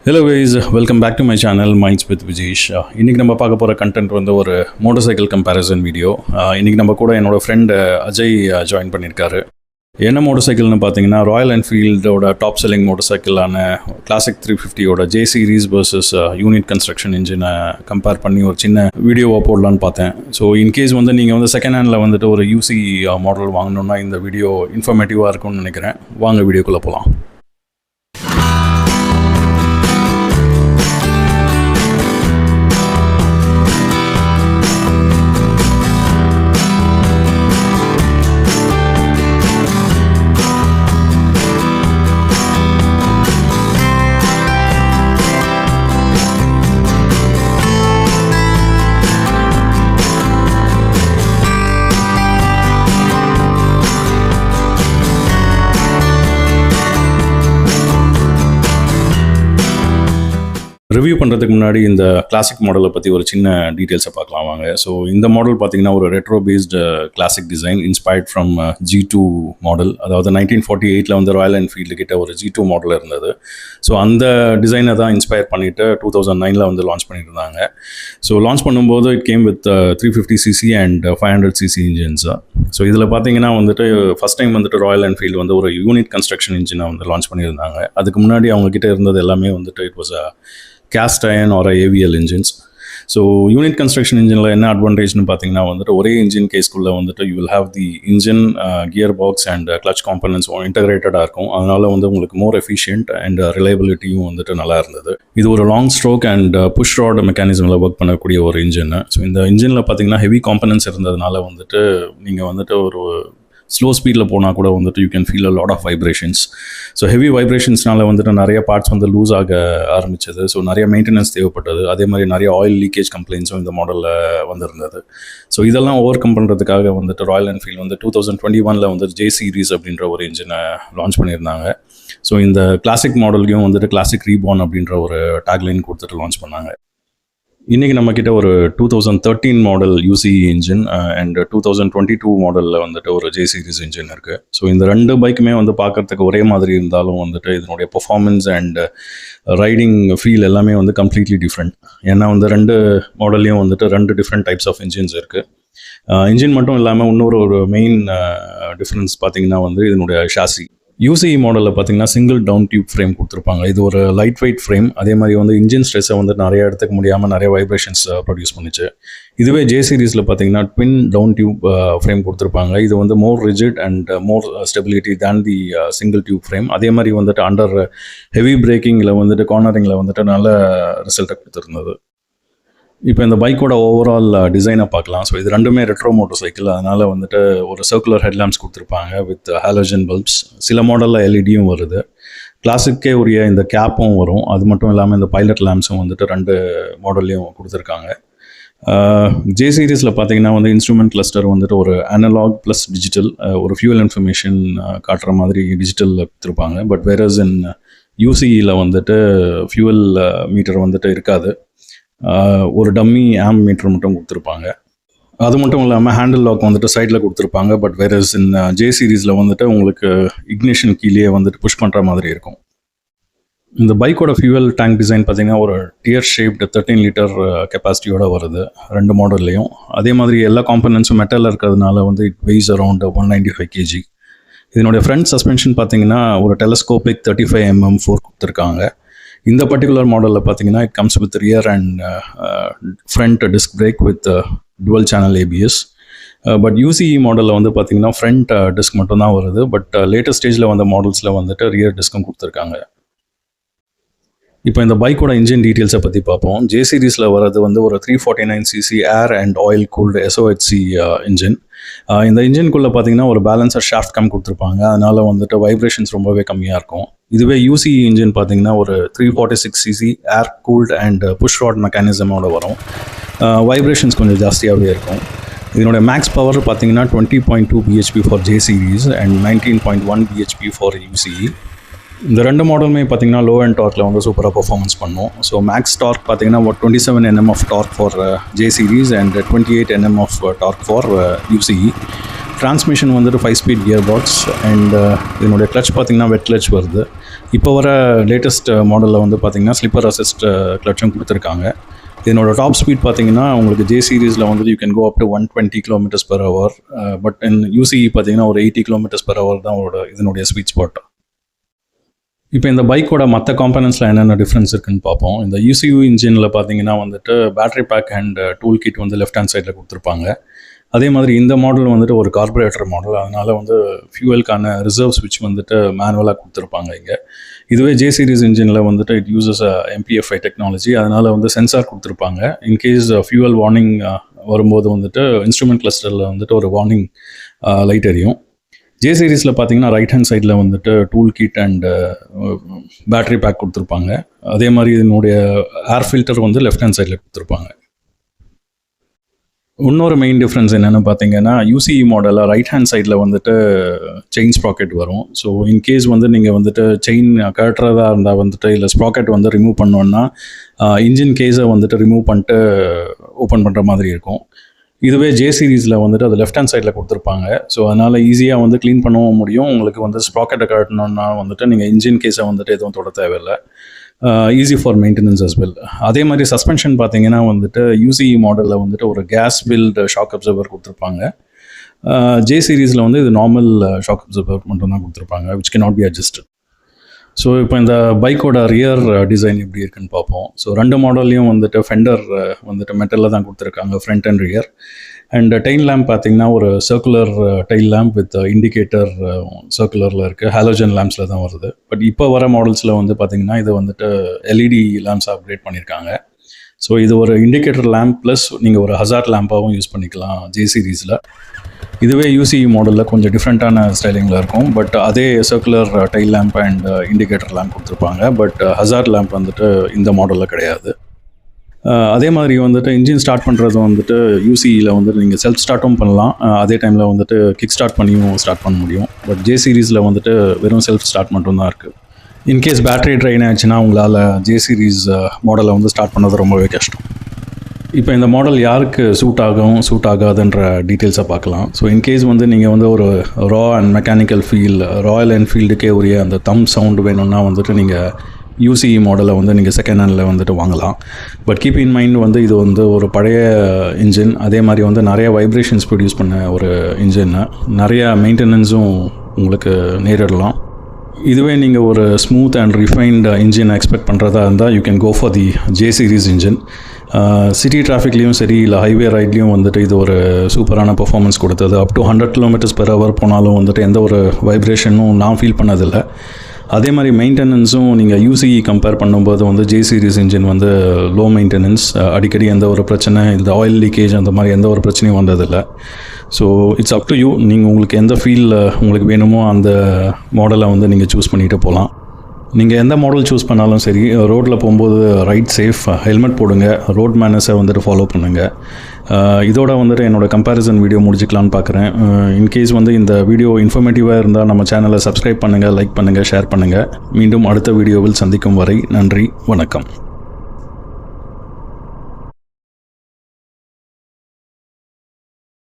Hello guys, welcome back to my channel Minds with Vijesh. இன்னைக்கு நம்ம பார்க்க போகிற கண்டென்ட் வந்து ஒரு மோட்டார் சைக்கிள் கம்பேரிசன் வீடியோ. இன்னைக்கு நம்ம கூட என்னோடய ஃப்ரெண்ட் அஜய் ஜாயின் பண்ணியிருக்காரு. என்ன மோட்டார் சைக்கிள்னு பார்த்தீங்கன்னா ராயல் என்ஃபீல்டோட டாப் செல்லிங் மோட்டார் சைக்கிளான கிளாசிக் 350யோட J series versus unit construction இன்ஜினை கம்பேர் பண்ணி ஒரு சின்ன வீடியோவை போடலான்னு பார்த்தேன். ஸோ இன்கேஸ் வந்து நீங்கள் வந்து செகண்ட் ஹேண்டில் வந்துட்டு ஒரு UCE மாடல் வாங்கணுன்னா இந்த வீடியோ இன்ஃபர்மேட்டிவாக இருக்கும்னு நினைக்கிறேன். வாங்க வீடியோக்குள்ளே போகலாம். ரிவ்யூ பண்ணுறதுக்கு முன்னாடி இந்த கிளாசிக் மாடலை பற்றி ஒரு சின்ன டீட்டெயில்ஸை பார்க்கலாம் வாங்க. ஸோ இந்த மாடல் பார்த்தீங்கன்னா ஒரு retro based classic design inspired from G2 model. அதாவது 1948 வந்து ராயல் என்ஃபீல்டு கிட்ட ஒரு G2 மாடல் இருந்தது. ஸோ அந்த டிசைனை தான் இன்ஸ்பயர் பண்ணிவிட்டு 2009 வந்து லான்ச் பண்ணியிருந்தாங்க. ஸோ லான்ச் பண்ணும்போது it came with 350cc and 500cc engines. So இதில் பார்த்தீங்கன்னா வந்துட்டு ஃபஸ்ட் டைம் வந்துட்டு ராயல் என்ஃபீல்டு வந்து ஒரு யூனிட் கன்ஸ்ட்ரக்ஷன் இன்ஜினை வந்து லான்ச் பண்ணியிருந்தாங்க. அதுக்கு முன்னாடி அவங்கக்கிட்ட இருந்தது எல்லாமே வந்துட்டு it was cast iron or AVL engines. So unit construction இன்ஜினில் என்ன அட்வான்டேஜ்னு பார்த்தீங்கன்னா வந்துட்டு ஒரே இன்ஜின் கேஸ்க்குள்ளே வந்துட்டு you will have the engine, gear box and clutch components இன்டகிரேட்டடாக இருக்கும். அதனால் வந்து உங்களுக்கு மோர் எஃபிஷியன்ட் அண்ட் ரிலையபிலிட்டியும் வந்துட்டு நல்லா இருந்தது. இது ஒரு long stroke and push rod மெக்கானிசமில் ஒர்க் பண்ணக்கூடிய ஒரு இன்ஜின். ஸோ இந்த இன்ஜினில் பார்த்தீங்கன்னா ஹெவி காம்பனன்ட்ஸ் இருந்ததுனால வந்துட்டு நீங்கள் வந்துட்டு ஒரு ஸ்லோ ஸ்பீடில் போனால் கூட வந்துட்டு you can feel a lot of vibrations. So heavy வைப்ரேஷன்ஸ்னால வந்துட்டு நிறைய பார்ட்ஸ் வந்து லூஸ் ஆக ஆரம்பிச்சது. ஸோ நிறைய மெயின்டெனன்ஸ் தேவைப்பட்டது. அதே மாதிரி நிறைய ஆயில் லீக்கேஜ் கம்ப்ளைண்ட்ஸும் இந்த மாடலில் வந்திருந்தது. ஸோ இதெல்லாம் ஓவர் கம் பண்ணுறதுக்காக வந்துட்டு ராயல் என்ஃபீல்டு வந்து 2021 வந்து ஜே சீரீஸ் அப்படின்ற ஒரு இன்ஜினை லான்ச் பண்ணியிருந்தாங்க. ஸோ இந்த கிளாசிக் மாடல்லையும் வந்துட்டு கிளாசிக் ரீபார்ன் அப்படின்ற ஒரு டேக்லைன் கொடுத்துட்டு லான்ச் பண்ணாங்க. இன்றைக்கி நம்மக்கிட்ட ஒரு 2013 மாடல் UCE இன்ஜின் அண்ட் 2022 மாடலில் வந்துட்டு ஒரு ஜே சீரீஸ் இன்ஜின் இருக்குது. ஸோ இந்த ரெண்டு பைக்குமே வந்து பார்க்குறதுக்கு ஒரே மாதிரி இருந்தாலும் வந்துட்டு இதனுடைய பெர்ஃபார்மன்ஸ் அண்ட் ரைடிங் ஃபீல் எல்லாமே வந்து கம்ப்ளீட்லி டிஃப்ரெண்ட். ஏன்னா வந்து ரெண்டு மாடல்லையும் வந்துட்டு ரெண்டு டிஃப்ரெண்ட் டைப்ஸ் ஆஃப் இன்ஜின்ஸ் இருக்குது. இன்ஜின் மட்டும் இல்லாமல் இன்னொரு மெயின் டிஃப்ரென்ஸ் பார்த்திங்கன்னா வந்து இதனுடைய ஷாசி. UCE மாடலில் பார்த்தீங்கன்னா சிங்கிள் டவுன் டியூப் ஃப்ரேம் கொடுத்துருப்பாங்க. இது ஒரு லைட் வெயிட் ஃப்ரேம். அதே மாதிரி வந்து இன்ஜின் ஸ்ட்ரெஸ்ஸை வந்து நிறைய எடுத்துக்க முடியாமல் நிறைய வைப்ரேஷன்ஸ் ப்ரொடியூஸ் பண்ணிச்சு. இதுவே ஜே சீரீஸில் பார்த்தீங்கன்னா ட்வின் டவுன் டியூப் ஃப்ரேம் கொடுத்துருப்பாங்க. இது வந்து more rigid and more stability than the single tube frame. அதே மாதிரி வந்துட்டு அண்டர் ஹெவி பிரேக்கிங்கில் வந்துட்டு கார்னரிங்கில் வந்துட்டு நல்ல ரிசல்ட்டை கொடுத்துருந்தது. இப்போ இந்த பைக்கோட ஓவரால் டிசைனை பார்க்கலாம். ஸோ இது ரெண்டுமே ரெட்ரோ மோட்டர் சைக்கிள். அதனால் வந்துட்டு ஒரு சர்க்குலர் ஹெட்லாம்ப்ஸ் கொடுத்துருப்பாங்க வித் ஹாலோஜன் பல்ப்ஸ். சில மாடலில் எல்இடியும் வருது. கிளாசிக்கே உரிய இந்த கேப்பும் வரும். அது மட்டும் இல்லாமல் இந்த பைலட் லேம்ப்ஸும் வந்துட்டு ரெண்டு மாடல்லையும் கொடுத்துருக்காங்க. ஜே சீரீஸில் பார்த்தீங்கன்னா வந்து இன்ஸ்ட்ருமெண்ட் கிளஸ்டர் வந்துட்டு ஒரு அனலாக் ப்ளஸ் டிஜிட்டல், ஒரு ஃபியூவல் இன்ஃபர்மேஷன் காட்டுற மாதிரி டிஜிட்டலில் கொடுத்துருப்பாங்க. பட் வேறஸ் இன் UCEயில் வந்துட்டு ஃபியூவல் மீட்டர் வந்துட்டு இருக்காது. ஒரு டம்மி ஆம் மீட்டர் மட்டும் கொடுத்துருப்பாங்க. அது மட்டும் இல்லாமல் ஹேண்டில் லாக் வந்துட்டு சைடில் கொடுத்துருப்பாங்க. பட் வேறஸ் இன் ஜே சீரீஸில் வந்துட்டு உங்களுக்கு இக்னிஷன் கீழே வந்துட்டு புஷ் பண்ணுற மாதிரி இருக்கும். இந்த பைக்கோட ஃபியூவல் டேங்க் டிசைன் பார்த்திங்கன்னா ஒரு டியர் ஷேப்டு 13 லிட்டர் கெப்பாசிட்டியோடு வருது ரெண்டு மாடல்லையும். அதே மாதிரி எல்லா காம்பனன்ட்ஸும் மெட்டலில் இருக்கிறதுனால வந்து இட் வெய்ஸ் அரௌண்ட் 195 kg. இதனுடைய ஃப்ரண்ட் சஸ்பென்ஷன் பார்த்திங்கன்னா ஒரு டெலஸ்கோபிக் 35mm ஃபோர்க் கொடுத்துருக்காங்க. இந்த பர்டிகுலர் மாடலில் பார்த்தீங்கன்னா it comes with rear and front disc brake with twelve channel ABS. But UCE மாடலில் வந்து பார்த்தீங்கன்னா ஃப்ரண்ட் டிஸ்க் மட்டும்தான் வருது. பட் லேட்டஸ்ட் ஸ்டேஜில் வந்த மாடல்ஸில் வந்துட்டு ரியர் டிஸ்க்கும் கொடுத்துருக்காங்க. இப்போ இந்த பைக்கோட இன்ஜின் டீட்டெயில்ஸை பற்றி பார்ப்போம். ஜே சீரீஸில் வர்றது வந்து ஒரு 349cc air and oil cooled SOHC engine. இந்த இன்ஜின்குள்ளே பார்த்தீங்கன்னா ஒரு பேலன்சர் ஷாஃப்ட் கம் கொடுத்துருப்பாங்க. அதனால் வந்துட்டு வைப்ரேஷன்ஸ் ரொம்பவே கம்மியாக இருக்கும். இதுவே UCE இன்ஜின் பார்த்தீங்கன்னா ஒரு 346cc air cooled and push rod மெக்கானிசமோட வரும். வைப்ரேஷன்ஸ் கொஞ்சம் ஜாஸ்தியாகவே இருக்கும். இதனுடைய மேக்ஸ் பவர் பார்த்தீங்கன்னா 20.2 bhp for J series and 19.1 bhp for UCE. இந்த ரெண்டு மாடலுமே பார்த்தீங்கன்னா லோ அண்ட் டார்க்கில் வந்து சூப்பராக பர்ஃபார்மன்ஸ் பண்ணும். ஸோ மேக்ஸ் டார்க் பார்த்தீங்கன்னா 27 Nm of torque for J series and 28 Nm of torque for UCE. Transmission வந்துட்டு 5-speed கியர் பாக்ஸ் அண்ட் இதனுடைய clutch பார்த்திங்கன்னா வெட் கிளச் வருது. இப்போ வர லேட்டஸ்ட் மாடலில் வந்து பார்த்திங்கன்னா ஸ்லிப்பர் அசிஸ்ட் கிளச்சும் கொடுத்துருக்காங்க. இதனோட டாப் ஸ்பீட் பார்த்தீங்கன்னா உங்களுக்கு ஜே சீரீஸில் வந்து you can go up to 120 km/h. But in UCE பார்த்தீங்கன்னா ஒரு 80 km/h தான் இதனுடைய ஸ்வீட் ஸ்பாட். இப்போ இந்த பைக்கோட மற்ற காம்பனன்ட்ஸில் என்னென்ன டிஃப்ரென்ஸ் இருக்குன்னு பார்ப்போம். இந்த UCE இன்ஜினில் பார்த்தீங்கன்னா வந்துட்டு battery pack and tool kit வந்து லெஃப்ட் ஹேண்ட் சைடில் கொடுத்துருப்பாங்க. அதே மாதிரி இந்த மாடல் வந்துட்டு ஒரு கார்பரேட்டர் மாடல், அதனால் வந்து ஃபியூவலுக்கான ரிசர்வ் ஸ்விட்ச் வந்துட்டு மேனுவலாக கொடுத்துருப்பாங்க இங்கே. இதுவே ஜே சீரிஸ் இன்ஜினில் வந்துட்டு இட் யூசஸ் MPFI டெக்னாலஜி, அதனால் வந்து சென்சார் கொடுத்துருப்பாங்க. இன்கேஸ் ஃபியூவல் வார்னிங் வரும்போது வந்துட்டு இன்ஸ்ட்ருமெண்ட் கிளஸ்டரில் வந்துட்டு ஒரு வார்னிங் லைட் எரியும். ஜே சீரீஸில் பார்த்தீங்கன்னா ரைட் ஹேண்ட் சைடில் வந்துட்டு tool kit and battery pack கொடுத்துருப்பாங்க. அதே மாதிரி இதனுடைய ஏர் ஃபில்டர் வந்து லெஃப்ட் ஹேண்ட் சைடில் கொடுத்துருப்பாங்க. இன்னொரு மெயின் டிஃப்ரென்ஸ் என்னென்னு பார்த்தீங்கன்னா UCE மாடலில் ரைட் ஹேண்ட் சைடில் வந்துட்டு செயின் ஸ்ப்ராக்கெட் வரும். ஸோ இன்கேஸ் வந்து நீங்கள் வந்துட்டு செயின் கட்டுறதா இருந்தால் வந்துட்டு இல்லை ஸ்ப்ராக்கெட் வந்து ரிமூவ் பண்ணோன்னா இன்ஜின் கேஸை வந்துட்டு ரிமூவ் பண்ணிட்டு ஓப்பன் பண்ணுற மாதிரி இருக்கும். இதுவே ஜே சீரீஸில் வந்துட்டு அது லெஃப்ட் ஹேண்ட் சைடில் கொடுத்துருப்பாங்க. ஸோ அதனால் ஈஸியாக வந்து க்ளீன் பண்ணவும் முடியும். உங்களுக்கு வந்து ஸ்ப்ராக்கெட்டை கட்டணுன்னா வந்துட்டு நீங்கள் இன்ஜின் கேஸை வந்துட்டு எதுவும் தொட தேவையில்லை. Easy for maintenance as well. அதே மாதிரி சஸ்பென்ஷன் பார்த்தீங்கன்னா வந்துட்டு UCE மாடலில் வந்துட்டு ஒரு கேஸ் பில்ட் ஷாக் அப்சர்வர் கொடுத்துருப்பாங்க. ஜே சீரீஸில் வந்து இது நார்மல் ஷாக் அப்சர்வர் மட்டும் தான் கொடுத்துருப்பாங்க, which can not be adjusted. So இப்போ இந்த பைக்கோட ரியர் டிசைன் எப்படி இருக்குன்னு பார்ப்போம். ஸோ 2 மாடல்லையும் வந்துட்டு ஃபெண்டர் வந்துட்டு மெட்டலில் தான் கொடுத்துருக்காங்க, front and rear. And tail lamp பார்த்தீங்கன்னா ஒரு circular tail lamp with indicator சர்க்குலரில் இருக்குது, ஹாலோஜன் லேம்ப்ஸில் தான் வருது. பட் இப்போ வர மாடல்ஸில் வந்து பார்த்திங்கன்னா இது வந்துட்டு LED லேம்ப்ஸ் அப்கிரேட் பண்ணியிருக்காங்க. ஸோ இது ஒரு இண்டிகேட்டர் லேம்ப் ப்ளஸ் நீங்கள் ஒரு ஹசார்ட் லேம்ப்பாகவும் யூஸ் பண்ணிக்கலாம் ஜே சீரீஸில். இதுவே UCE மாடலில் கொஞ்சம் டிஃப்ரெண்ட்டான ஸ்டைலிங்கில் இருக்கும். பட் அதே circular tail lamp and indicator lamp கொடுத்துருப்பாங்க. பட் ஹசார்ட் லேம்ப் வந்துட்டு இந்த மாடலில் கிடையாது. அதே மாதிரி வந்துட்டு இன்ஜின் ஸ்டார்ட் பண்ணுறது வந்துட்டு UCEயில் வந்துட்டு நீங்கள் செல்ஃப் ஸ்டார்ட்டும் பண்ணலாம், அதே டைமில் வந்துட்டு கிக் ஸ்டார்ட் பண்ணியும் ஸ்டார்ட் பண்ண முடியும். பட் ஜே சீரீஸில் வந்துட்டு வெறும் செல்ஃப் ஸ்டார்ட் மட்டும்தான் இருக்குது. இன்கேஸ் பேட்டரி ட்ரைன் ஆச்சுன்னா உங்களால் ஜே சீரீஸ் மாடலை வந்து ஸ்டார்ட் பண்ணது ரொம்பவே கஷ்டம். இப்போ இந்த மாடல் யாருக்கு சூட் ஆகாதுன்ற டீட்டெயில்ஸை பார்க்கலாம். ஸோ இன்கேஸ் வந்து நீங்கள் வந்து ஒரு ரா அண்ட் மெக்கானிக்கல் ஃபீல், ராயல் என்ஃபீல்டுக்கே உரிய அந்த தம் சவுண்டு வேணும்னா வந்துட்டு நீங்கள் UCE மாடலை வந்து நீங்கள் செகண்ட் ஹேண்டில் வந்துட்டு வாங்கலாம். பட் கீப் இன் மைண்ட் வந்து இது வந்து ஒரு பழைய இன்ஜின், அதே மாதிரி வந்து நிறைய வைப்ரேஷன்ஸ் ப்ரொடியூஸ் பண்ண ஒரு இன்ஜின்னு, நிறைய மெயின்டெனன்ஸும் உங்களுக்கு நேரிடலாம். இதுவே நீங்கள் ஒரு smooth and refined engine expect பண்ணுறதா இருந்தால் you can go for the J series engine. City டிராஃபிக்லேயும் சரி இல்லை ஹைவே ரைட்லேயும் வந்துட்டு இது ஒரு சூப்பரான பர்ஃபார்மன்ஸ் கொடுத்தது. அப் டு 100 km/h போனாலும் வந்துட்டு எந்த ஒரு வைப்ரேஷனும் நான் ஃபீல் பண்ணதில்லை. அதே மாதிரி மெயின்டெனன்ஸும் நீங்கள் UCE கம்பேர் பண்ணும்போது வந்து ஜே சீரீஸ் இன்ஜின் வந்து லோ மெயின்டெனன்ஸ், அடிக்கடி எந்த ஒரு பிரச்சனை, இந்த ஆயில் லீக்கேஜ் அந்த மாதிரி எந்த ஒரு பிரச்சனையும் வந்ததில்லை. So it's up to you, நீங்கள் உங்களுக்கு எந்த ஃபீல் உங்களுக்கு வேணுமோ அந்த மாடலை வந்து நீங்கள் சூஸ் பண்ணிட்டு போகலாம். நீங்கள் எந்த மாடல் சூஸ் பண்ணாலும் சரி, ரோட்டில் போகும்போது ரைட் சேஃப், ஹெல்மெட் போடுங்க, ரோட் மேனர்ஸை வந்துட்டு ஃபாலோ பண்ணுங்கள். இதோட வந்துட்டு என்னோடய கம்பேரிசன் வீடியோ முடிச்சுக்கலான்னு பார்க்குறேன். இன்கேஸ் வந்து இந்த வீடியோ இன்ஃபர்மேட்டிவாக இருந்தால் நம்ம சேனலை சப்ஸ்கிரைப் பண்ணுங்கள், லைக் பண்ணுங்கள், ஷேர் பண்ணுங்கள். மீண்டும் அடுத்த வீடியோவில் சந்திக்கும் வரை நன்றி, வணக்கம்.